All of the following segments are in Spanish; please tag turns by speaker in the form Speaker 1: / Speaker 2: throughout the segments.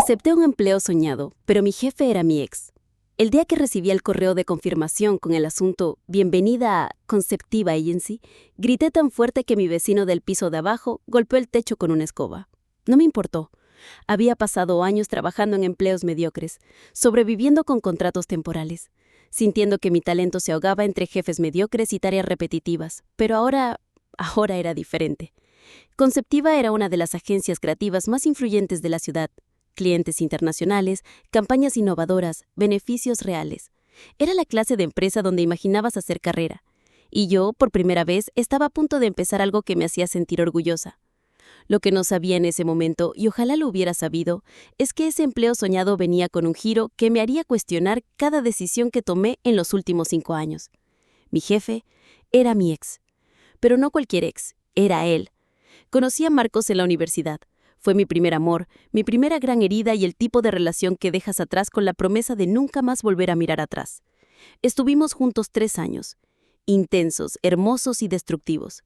Speaker 1: Acepté un empleo soñado, pero mi jefe era mi ex. El día que recibí el correo de confirmación con el asunto «Bienvenida a Conceptiva Agency», grité tan fuerte que mi vecino del piso de abajo golpeó el techo con una escoba. No me importó. Había pasado años trabajando en empleos mediocres, sobreviviendo con contratos temporales, sintiendo que mi talento se ahogaba entre jefes mediocres y tareas repetitivas, pero ahora era diferente. Conceptiva era una de las agencias creativas más influyentes de la ciudad. Clientes internacionales, campañas innovadoras, beneficios reales. Era la clase de empresa donde imaginabas hacer carrera. Y yo, por primera vez, estaba a punto de empezar algo que me hacía sentir orgullosa. Lo que no sabía en ese momento, y ojalá lo hubiera sabido, es que ese empleo soñado venía con un giro que me haría cuestionar cada decisión que tomé en los últimos 5 años. Mi jefe era mi ex. Pero no cualquier ex, era él. Conocí a Marcos en la universidad. Fue mi primer amor, mi primera gran herida y el tipo de relación que dejas atrás con la promesa de nunca más volver a mirar atrás. Estuvimos juntos 3 años, intensos, hermosos y destructivos.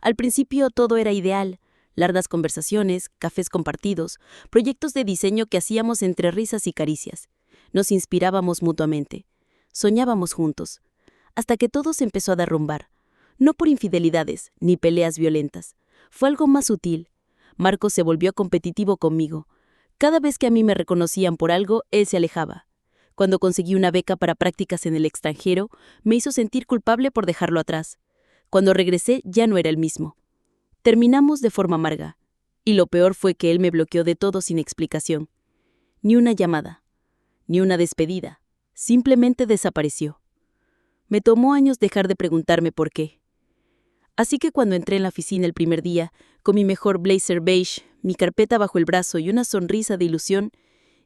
Speaker 1: Al principio todo era ideal, largas conversaciones, cafés compartidos, proyectos de diseño que hacíamos entre risas y caricias. Nos inspirábamos mutuamente, soñábamos juntos, hasta que todo se empezó a derrumbar. No por infidelidades, ni peleas violentas. Fue algo más sutil. Marcos se volvió competitivo conmigo. Cada vez que a mí me reconocían por algo, él se alejaba. Cuando conseguí una beca para prácticas en el extranjero, me hizo sentir culpable por dejarlo atrás. Cuando regresé, ya no era el mismo. Terminamos de forma amarga. Y lo peor fue que él me bloqueó de todo sin explicación. Ni una llamada, ni una despedida. Simplemente desapareció. Me tomó años dejar de preguntarme por qué. Así que cuando entré en la oficina el primer día, con mi mejor blazer beige, mi carpeta bajo el brazo y una sonrisa de ilusión,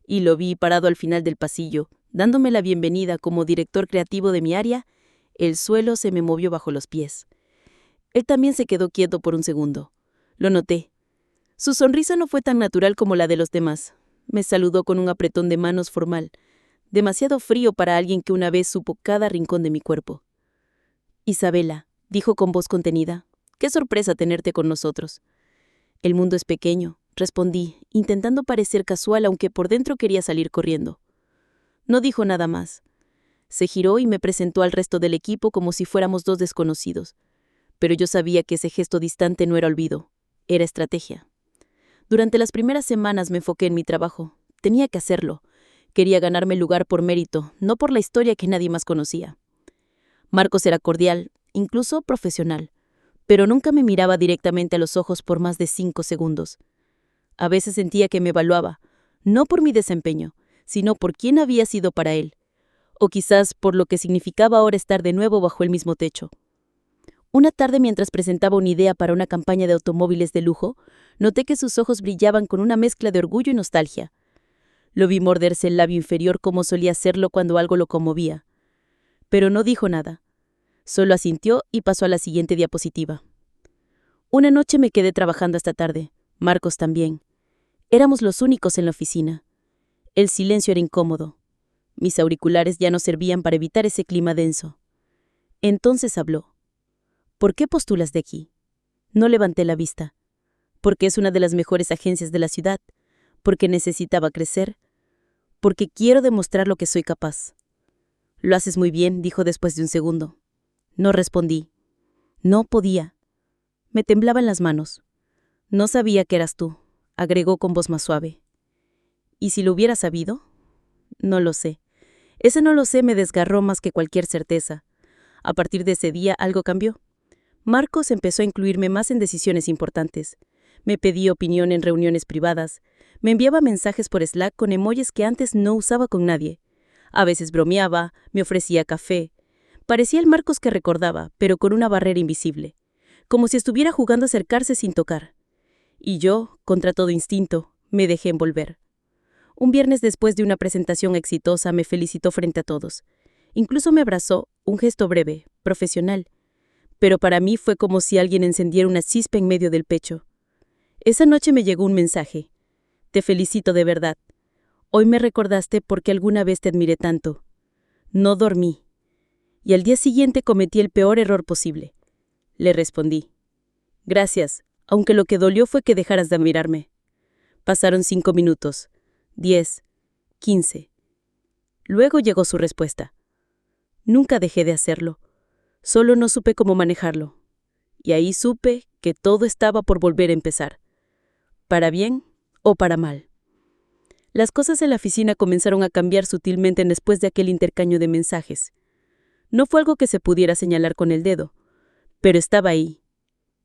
Speaker 1: y lo vi parado al final del pasillo, dándome la bienvenida como director creativo de mi área, el suelo se me movió bajo los pies. Él también se quedó quieto por un segundo. Lo noté. Su sonrisa no fue tan natural como la de los demás. Me saludó con un apretón de manos formal, demasiado frío para alguien que una vez supo cada rincón de mi cuerpo. «Isabela», dijo con voz contenida, «qué sorpresa tenerte con nosotros». «El mundo es pequeño», respondí, intentando parecer casual aunque por dentro quería salir corriendo. No dijo nada más. Se giró y me presentó al resto del equipo como si fuéramos 2 desconocidos. Pero yo sabía que ese gesto distante no era olvido, era estrategia. Durante las primeras semanas me enfoqué en mi trabajo. Tenía que hacerlo. Quería ganarme el lugar por mérito, no por la historia que nadie más conocía. Marcos era cordial, incluso profesional, pero nunca me miraba directamente a los ojos por más de 5 segundos. A veces sentía que me evaluaba, no por mi desempeño, sino por quién había sido para él, o quizás por lo que significaba ahora estar de nuevo bajo el mismo techo. Una tarde, mientras presentaba una idea para una campaña de automóviles de lujo, noté que sus ojos brillaban con una mezcla de orgullo y nostalgia. Lo vi morderse el labio inferior como solía hacerlo cuando algo lo conmovía. Pero no dijo nada. Solo asintió y pasó a la siguiente diapositiva. Una noche me quedé trabajando hasta tarde. Marcos también. Éramos los únicos en la oficina. El silencio era incómodo. Mis auriculares ya no servían para evitar ese clima denso. Entonces habló. «¿Por qué postulas de aquí?» No levanté la vista. «Porque es una de las mejores agencias de la ciudad. Porque necesitaba crecer. Porque quiero demostrar lo que soy capaz». «Lo haces muy bien», dijo después de un segundo. No respondí. No podía. Me temblaban las manos. «No sabía que eras tú», agregó con voz más suave. «¿Y si lo hubiera sabido?» No lo sé. Ese no lo sé me desgarró más que cualquier certeza. A partir de ese día algo cambió. Marcos empezó a incluirme más en decisiones importantes. Me pedía opinión en reuniones privadas. Me enviaba mensajes por Slack con emojis que antes no usaba con nadie. A veces bromeaba, me ofrecía café. Parecía el Marcos que recordaba, pero con una barrera invisible. Como si estuviera jugando a acercarse sin tocar. Y yo, contra todo instinto, me dejé envolver. Un viernes después de una presentación exitosa me felicitó frente a todos. Incluso me abrazó, un gesto breve, profesional. Pero para mí fue como si alguien encendiera una chispa en medio del pecho. Esa noche me llegó un mensaje. «Te felicito de verdad. Hoy me recordaste porque alguna vez te admiré tanto». No dormí. Y al día siguiente cometí el peor error posible. Le respondí. «Gracias, aunque lo que dolió fue que dejaras de admirarme». Pasaron 5 minutos. 10, 15. Luego llegó su respuesta. Nunca dejé de hacerlo. Solo no supe cómo manejarlo. Y ahí supe que todo estaba por volver a empezar. Para bien o para mal. Las cosas en la oficina comenzaron a cambiar sutilmente después de aquel intercambio de mensajes. No fue algo que se pudiera señalar con el dedo, pero estaba ahí,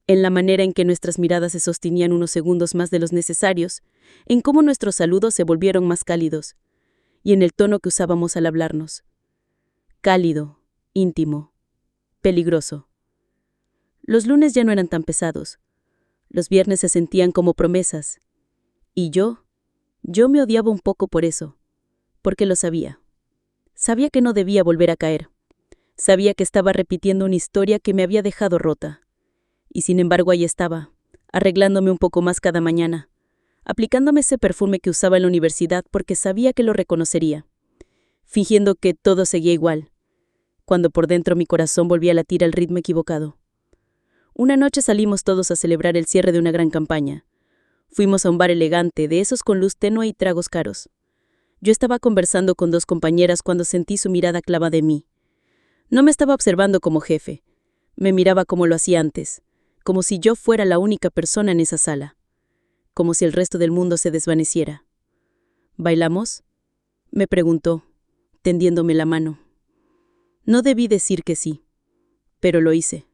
Speaker 1: en la manera en que nuestras miradas se sostenían unos segundos más de los necesarios, en cómo nuestros saludos se volvieron más cálidos, y en el tono que usábamos al hablarnos. Cálido, íntimo, peligroso. Los lunes ya no eran tan pesados. Los viernes se sentían como promesas. Y yo me odiaba un poco por eso, porque lo sabía. Sabía que no debía volver a caer. Sabía que estaba repitiendo una historia que me había dejado rota. Y sin embargo ahí estaba, arreglándome un poco más cada mañana, aplicándome ese perfume que usaba en la universidad porque sabía que lo reconocería, fingiendo que todo seguía igual, cuando por dentro mi corazón volvía a latir al ritmo equivocado. Una noche salimos todos a celebrar el cierre de una gran campaña. Fuimos a un bar elegante, de esos con luz tenue y tragos caros. Yo estaba conversando con 2 compañeras cuando sentí su mirada clavada en mí. No me estaba observando como jefe. Me miraba como lo hacía antes, como si yo fuera la única persona en esa sala, como si el resto del mundo se desvaneciera. ¿Bailamos?, me preguntó, tendiéndome la mano. No debí decir que sí, pero lo hice.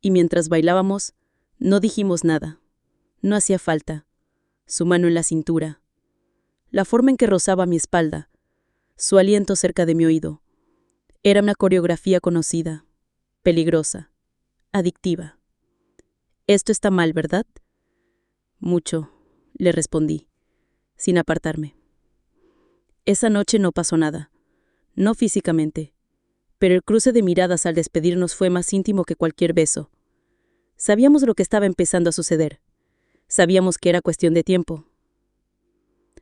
Speaker 1: Y mientras bailábamos, no dijimos nada. No hacía falta. Su mano en la cintura, la forma en que rozaba mi espalda, su aliento cerca de mi oído. Era una coreografía conocida, peligrosa, adictiva. «Esto está mal, ¿verdad?» «Mucho», le respondí, sin apartarme. Esa noche no pasó nada, no físicamente, pero el cruce de miradas al despedirnos fue más íntimo que cualquier beso. Sabíamos lo que estaba empezando a suceder. Sabíamos que era cuestión de tiempo.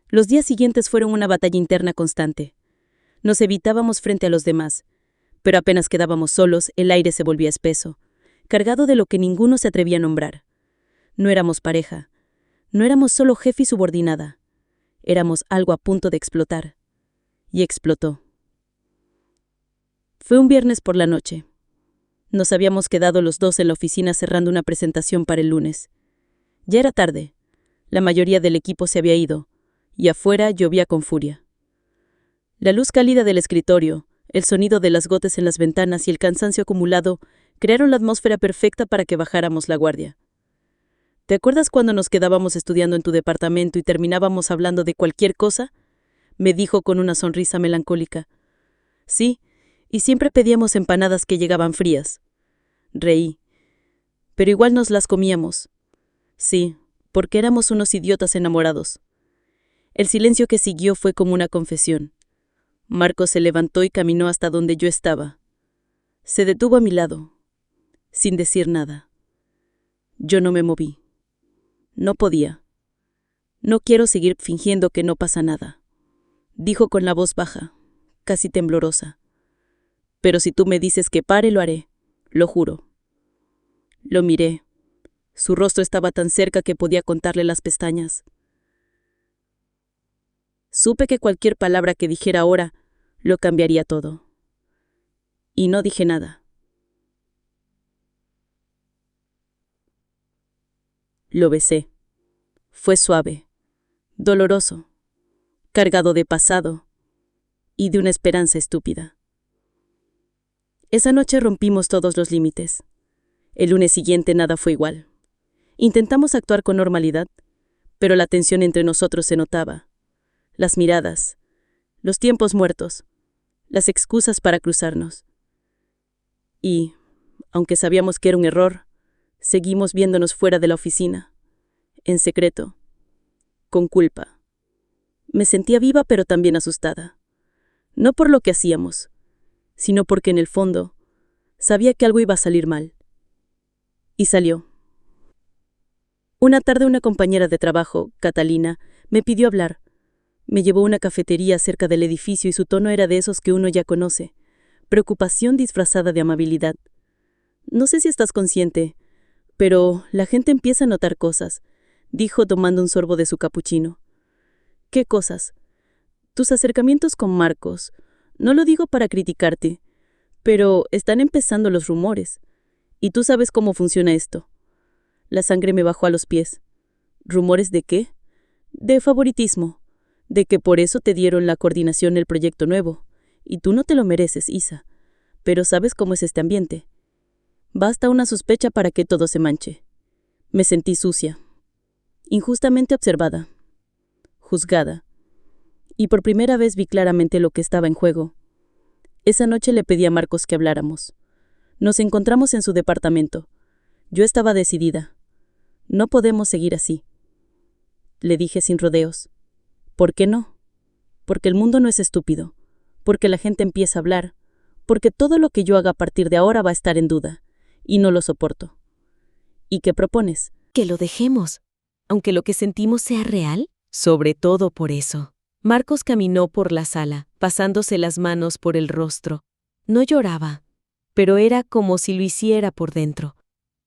Speaker 1: Los días siguientes fueron una batalla interna constante. Nos evitábamos frente a los demás, pero apenas quedábamos solos, el aire se volvía espeso, cargado de lo que ninguno se atrevía a nombrar. No éramos pareja, no éramos solo jefe y subordinada, éramos algo a punto de explotar. Y explotó. Fue un viernes por la noche. Nos habíamos quedado los 2 en la oficina cerrando una presentación para el lunes. Ya era tarde, la mayoría del equipo se había ido, y afuera llovía con furia. La luz cálida del escritorio, el sonido de las gotas en las ventanas y el cansancio acumulado crearon la atmósfera perfecta para que bajáramos la guardia. ¿Te acuerdas cuando nos quedábamos estudiando en tu departamento y terminábamos hablando de cualquier cosa?, me dijo con una sonrisa melancólica. Sí, y siempre pedíamos empanadas que llegaban frías. Reí. Pero igual nos las comíamos. Sí, porque éramos unos idiotas enamorados. El silencio que siguió fue como una confesión. Marco se levantó y caminó hasta donde yo estaba. Se detuvo a mi lado, sin decir nada. Yo no me moví. No podía. No quiero seguir fingiendo que no pasa nada, dijo con la voz baja, casi temblorosa. Pero si tú me dices que pare, lo haré, lo juro. Lo miré. Su rostro estaba tan cerca que podía contarle las pestañas. Supe que cualquier palabra que dijera ahora lo cambiaría todo. Y no dije nada. Lo besé. Fue suave, doloroso, cargado de pasado y de una esperanza estúpida. Esa noche rompimos todos los límites. El lunes siguiente nada fue igual. Intentamos actuar con normalidad, pero la tensión entre nosotros se notaba. Las miradas, los tiempos muertos, las excusas para cruzarnos. Y, aunque sabíamos que era un error, seguimos viéndonos fuera de la oficina, en secreto, con culpa. Me sentía viva pero también asustada. No por lo que hacíamos, sino porque en el fondo sabía que algo iba a salir mal. Y salió. Una tarde una compañera de trabajo, Catalina, me pidió hablar. Me llevó a una cafetería cerca del edificio y su tono era de esos que uno ya conoce, preocupación disfrazada de amabilidad. No sé si estás consciente, pero la gente empieza a notar cosas, dijo tomando un sorbo de su capuchino.
Speaker 2: ¿Qué cosas? Tus acercamientos con Marcos. No lo digo para criticarte, pero están empezando los rumores. Y tú sabes cómo funciona esto. La sangre me bajó a los pies. ¿Rumores de qué? De favoritismo. De que por eso te dieron la coordinación del proyecto nuevo. Y tú no te lo mereces, Isa. Pero sabes cómo es este ambiente. Basta una sospecha para que todo se manche. Me sentí sucia. Injustamente observada. Juzgada. Y por primera vez vi claramente lo que estaba en juego. Esa noche le pedí a Marcos que habláramos. Nos encontramos en su departamento. Yo estaba decidida. No podemos seguir así. Le dije sin rodeos. ¿Por qué no? Porque el mundo no es estúpido. Porque la gente empieza a hablar. Porque todo lo que yo haga a partir de ahora va a estar en duda. Y no lo soporto. ¿Y qué propones?
Speaker 1: Que lo dejemos, aunque lo que sentimos sea real.
Speaker 3: Sobre todo por eso. Marcos caminó por la sala, pasándose las manos por el rostro. No lloraba, pero era como si lo hiciera por dentro.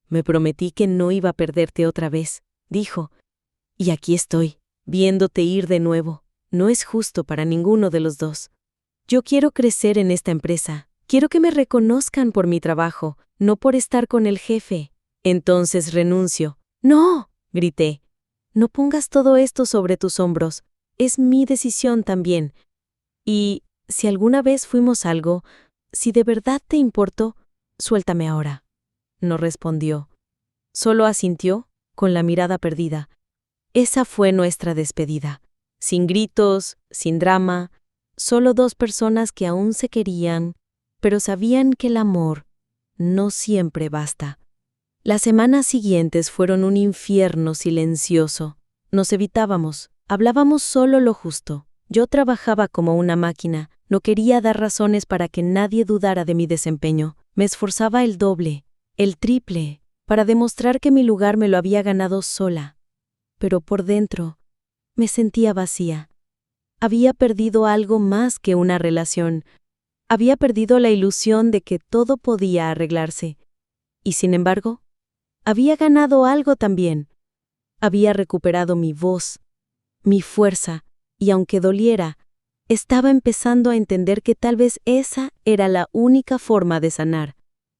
Speaker 3: Me prometí que no iba a perderte otra vez, dijo. Y aquí estoy, viéndote ir de nuevo. No es justo para ninguno de los dos. Yo quiero crecer en esta empresa. Quiero que me reconozcan por mi trabajo, no por estar con el jefe. Entonces renuncio. ¡No!, grité. No pongas todo esto sobre tus hombros. Es mi decisión también. Y si alguna vez fuimos algo, si de verdad te importo, suéltame ahora. No respondió. Solo asintió, con la mirada perdida. Esa fue nuestra despedida. Sin gritos, sin drama, solo dos personas que aún se querían, pero sabían que el amor no siempre basta. Las semanas siguientes fueron un infierno silencioso. Nos evitábamos, hablábamos solo lo justo. Yo trabajaba como una máquina, no quería dar razones para que nadie dudara de mi desempeño. Me esforzaba el doble, el triple, para demostrar que mi lugar me lo había ganado sola. Pero por dentro, me sentía vacía. Había perdido algo más que una relación. Había perdido la ilusión de que todo podía arreglarse. Y sin embargo, había ganado algo también. Había recuperado mi voz, mi fuerza, y aunque doliera, estaba empezando a entender que tal vez esa era la única forma de sanar.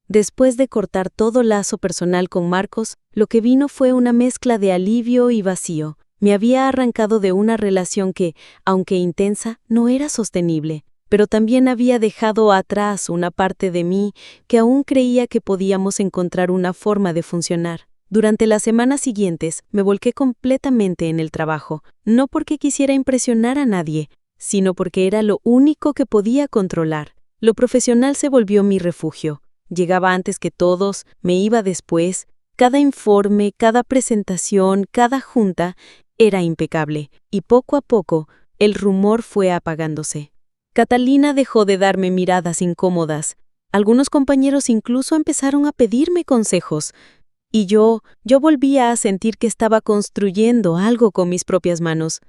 Speaker 3: Después de cortar todo lazo personal con Marcos, lo que vino fue una mezcla de alivio y vacío. Me había arrancado de una relación que, aunque intensa, no era sostenible, pero también había dejado atrás una parte de mí que aún creía que podíamos encontrar una forma de funcionar. Durante las semanas siguientes me volqué completamente en el trabajo, no porque quisiera impresionar a nadie, sino porque era lo único que podía controlar. Lo profesional se volvió mi refugio. Llegaba antes que todos, me iba después. Cada informe, cada presentación, cada junta era impecable, y poco a poco el rumor fue apagándose. Catalina dejó de darme miradas incómodas. Algunos compañeros incluso empezaron a pedirme consejos. Y yo volvía a sentir que estaba construyendo algo con mis propias manos.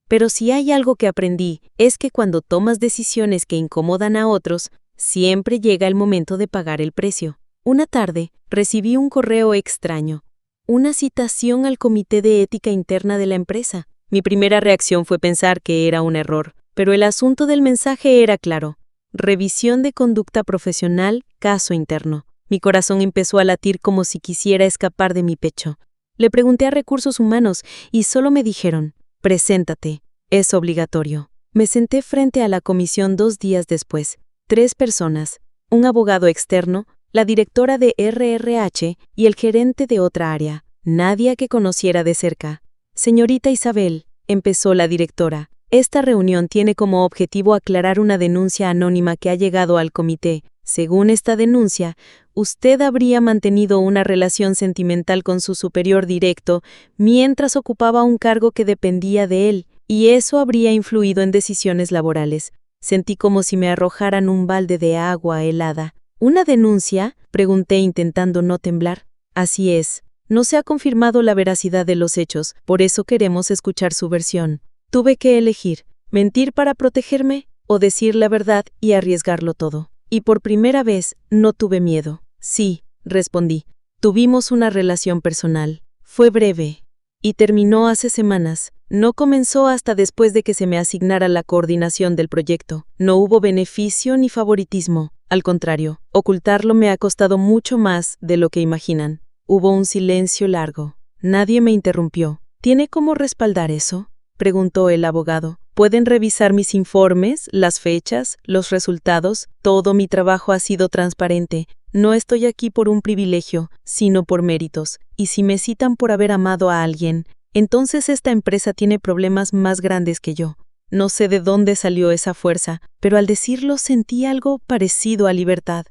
Speaker 3: Pero si hay algo que aprendí, es que cuando tomas decisiones que incomodan a otros, siempre llega el momento de pagar el precio. Una tarde, recibí un correo extraño, una citación al comité de ética interna de la empresa. Mi primera reacción fue pensar que era un error, pero el asunto del mensaje era claro. Revisión de conducta profesional, caso interno. Mi corazón empezó a latir como si quisiera escapar de mi pecho. Le pregunté a Recursos Humanos y solo me dijeron, preséntate, es obligatorio. Me senté frente a la comisión 2 días después. 3 personas, un abogado externo, la directora de RRH y el gerente de otra área, nadie que conociera de cerca. Señorita Isabel, empezó la directora, esta reunión tiene como objetivo aclarar una denuncia anónima que ha llegado al comité. Según esta denuncia, usted habría mantenido una relación sentimental con su superior directo mientras ocupaba un cargo que dependía de él, y eso habría influido en decisiones laborales. Sentí como si me arrojaran un balde de agua helada. ¿Una denuncia?, pregunté intentando no temblar. Así es. No se ha confirmado la veracidad de los hechos, por eso queremos escuchar su versión. Tuve que elegir, mentir para protegerme o decir la verdad y arriesgarlo todo. Y por primera vez no tuve miedo. Sí, respondí. Tuvimos una relación personal. Fue breve. Y terminó hace semanas. No comenzó hasta después de que se me asignara la coordinación del proyecto. No hubo beneficio ni favoritismo. Al contrario, ocultarlo me ha costado mucho más de lo que imaginan. Hubo un silencio largo. Nadie me interrumpió. ¿Tiene cómo respaldar eso?, preguntó el abogado. Pueden revisar mis informes, las fechas, los resultados. Todo mi trabajo ha sido transparente. No estoy aquí por un privilegio, sino por méritos. Y si me citan por haber amado a alguien, entonces esta empresa tiene problemas más grandes que yo. No sé de dónde salió esa fuerza, pero al decirlo sentí algo parecido a libertad.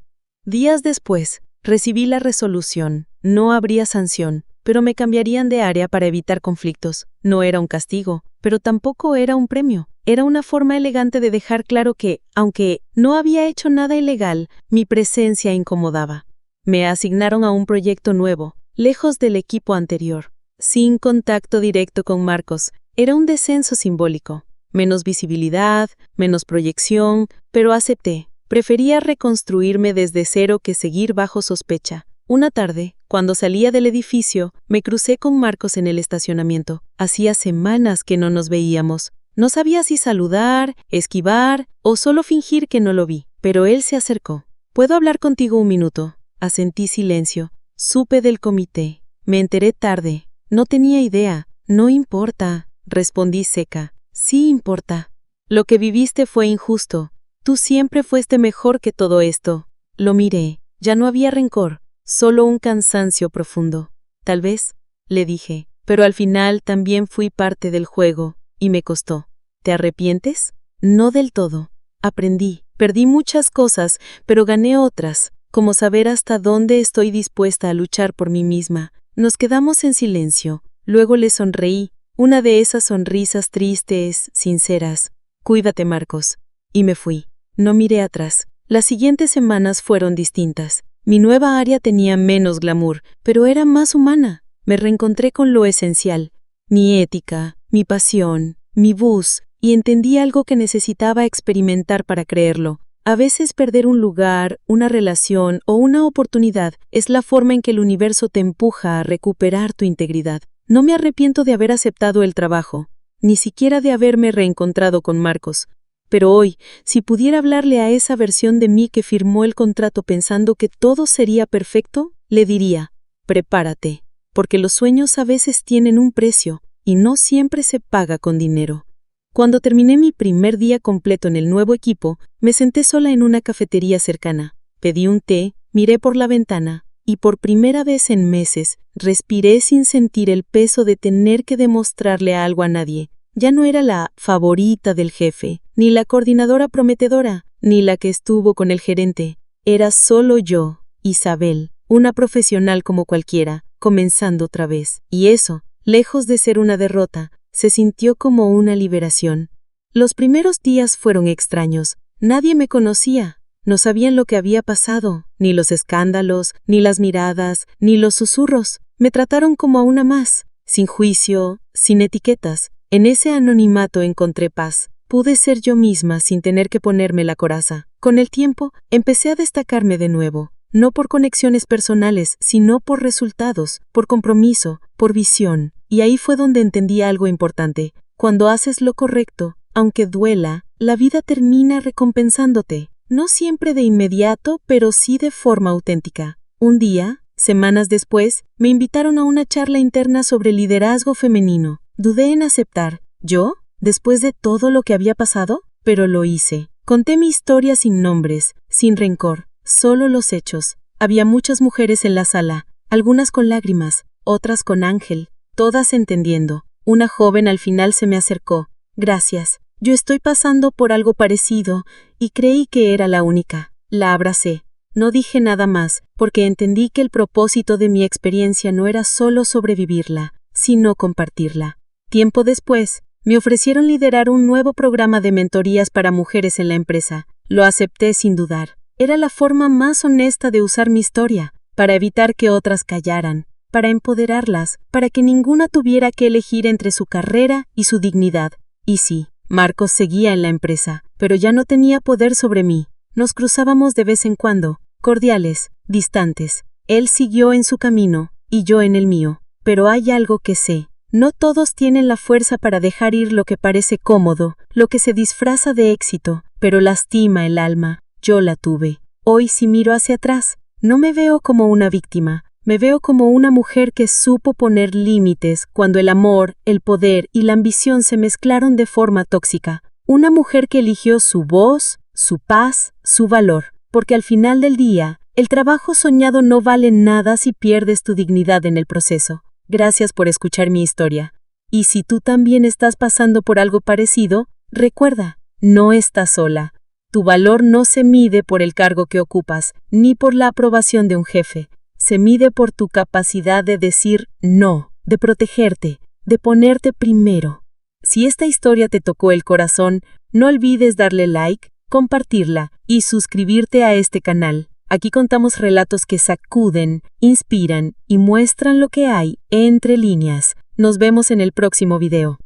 Speaker 3: Días después, recibí la resolución. No habría sanción, pero me cambiarían de área para evitar conflictos. No era un castigo, pero tampoco era un premio. Era una forma elegante de dejar claro que, aunque no había hecho nada ilegal, mi presencia incomodaba. Me asignaron a un proyecto nuevo, lejos del equipo anterior. Sin contacto directo con Marcos, era un descenso simbólico. Menos visibilidad, menos proyección, pero acepté. Prefería reconstruirme desde cero que seguir bajo sospecha. Una tarde, cuando salía del edificio, me crucé con Marcos en el estacionamiento. Hacía semanas que no nos veíamos. No sabía si saludar, esquivar o solo fingir que no lo vi, pero él se acercó. ¿Puedo hablar contigo un minuto? Asentí silencio. Supe del comité. Me enteré tarde. No tenía idea. No importa, respondí seca. Sí importa. Lo que viviste fue injusto. Tú siempre fuiste mejor que todo esto. Lo miré. Ya no había rencor, solo un cansancio profundo. Tal vez, le dije, pero al final también fui parte del juego, y me costó. ¿Te arrepientes? No del todo. Aprendí. Perdí muchas cosas, pero gané otras, como saber hasta dónde estoy dispuesta a luchar por mí misma. Nos quedamos en silencio. Luego le sonreí, una de esas sonrisas tristes, sinceras. Cuídate, Marcos. Y me fui. No miré atrás. Las siguientes semanas fueron distintas. Mi nueva área tenía menos glamour, pero era más humana. Me reencontré con lo esencial. Mi ética, mi pasión, mi voz, y entendí algo que necesitaba experimentar para creerlo. A veces perder un lugar, una relación o una oportunidad es la forma en que el universo te empuja a recuperar tu integridad. No me arrepiento de haber aceptado el trabajo, ni siquiera de haberme reencontrado con Marcos. Pero hoy, si pudiera hablarle a esa versión de mí que firmó el contrato pensando que todo sería perfecto, le diría, prepárate, porque los sueños a veces tienen un precio y no siempre se paga con dinero. Cuando terminé mi primer día completo en el nuevo equipo, me senté sola en una cafetería cercana. Pedí un té, miré por la ventana, y por primera vez en meses, respiré sin sentir el peso de tener que demostrarle algo a nadie. Ya no era la favorita del jefe, ni la coordinadora prometedora, ni la que estuvo con el gerente. Era solo yo, Isabel, una profesional como cualquiera, comenzando otra vez. Y eso, lejos de ser una derrota, se sintió como una liberación. Los primeros días fueron extraños. Nadie me conocía. No sabían lo que había pasado, ni los escándalos, ni las miradas, ni los susurros. Me trataron como a una más, sin juicio, sin etiquetas. En ese anonimato encontré paz. Pude ser yo misma sin tener que ponerme la coraza. Con el tiempo, empecé a destacarme de nuevo. No por conexiones personales, sino por resultados, por compromiso, por visión. Y ahí fue donde entendí algo importante. Cuando haces lo correcto, aunque duela, la vida termina recompensándote. No siempre de inmediato, pero sí de forma auténtica. Un día, semanas después, me invitaron a una charla interna sobre liderazgo femenino. Dudé en aceptar. ¿Yo? ¿Después de todo lo que había pasado? Pero lo hice. Conté mi historia sin nombres, sin rencor, solo los hechos. Había muchas mujeres en la sala, algunas con lágrimas, otras con ángel, todas entendiendo. Una joven al final se me acercó. Gracias. Yo estoy pasando por algo parecido y creí que era la única. La abracé. No dije nada más, porque entendí que el propósito de mi experiencia no era solo sobrevivirla, sino compartirla. Tiempo después, me ofrecieron liderar un nuevo programa de mentorías para mujeres en la empresa. Lo acepté sin dudar. Era la forma más honesta de usar mi historia, para evitar que otras callaran, para empoderarlas, para que ninguna tuviera que elegir entre su carrera y su dignidad. Y sí, Marcos seguía en la empresa, pero ya no tenía poder sobre mí. Nos cruzábamos de vez en cuando, cordiales, distantes. Él siguió en su camino, y yo en el mío. Pero hay algo que sé.
Speaker 4: No todos tienen la fuerza para dejar ir lo que parece cómodo, lo que se disfraza de éxito, pero lastima el alma. Yo la tuve. Hoy, si miro hacia atrás, no me veo como una víctima, me veo como una mujer que supo poner límites cuando el amor, el poder y la ambición se mezclaron de forma tóxica. Una mujer que eligió su voz, su paz, su valor, porque al final del día, el trabajo soñado no vale nada si pierdes tu dignidad en el proceso. Gracias por escuchar mi historia. Y si tú también estás pasando por algo parecido, recuerda, no estás sola. Tu valor no se mide por el cargo que ocupas, ni por la aprobación de un jefe. Se mide por tu capacidad de decir no, de protegerte, de ponerte primero. Si esta historia te tocó el corazón, no olvides darle like, compartirla y suscribirte a este canal. Aquí contamos relatos que sacuden, inspiran y muestran lo que hay entre líneas. Nos vemos en el próximo video.